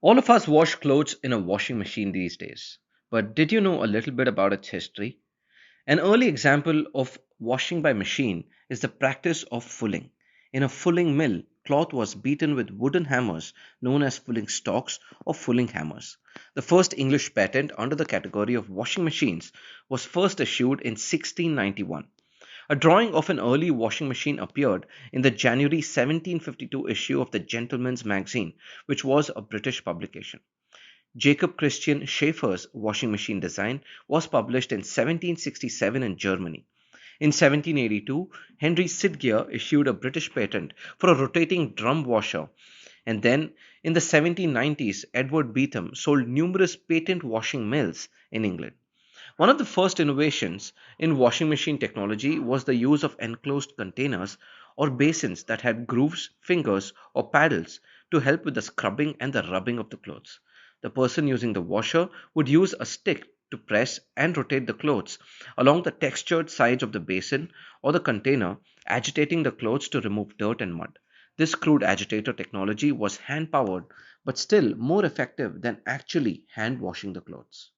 All of us wash clothes in a washing machine these days. But did you know a little bit about its history? An early example of washing by machine is the practice of fulling. In a fulling mill, cloth was beaten with wooden hammers known as fulling stocks or fulling hammers. The first English patent under the category of washing machines was first issued in 1691. A drawing of an early washing machine appeared in the January 1752 issue of the Gentleman's Magazine, which was a British publication. Jacob Christian Schaeffer's washing machine design was published in 1767 in Germany. In 1782, Henry Sidgear issued a British patent for a rotating drum washer, and then in the 1790s, Edward Beetham sold numerous patent washing mills in England. One of the first innovations in washing machine technology was the use of enclosed containers or basins that had grooves, fingers, or paddles to help with the scrubbing and the rubbing of the clothes. The person using the washer would use a stick to press and rotate the clothes along the textured sides of the basin or the container, agitating the clothes to remove dirt and mud. This crude agitator technology was hand powered but still more effective than actually hand washing the clothes.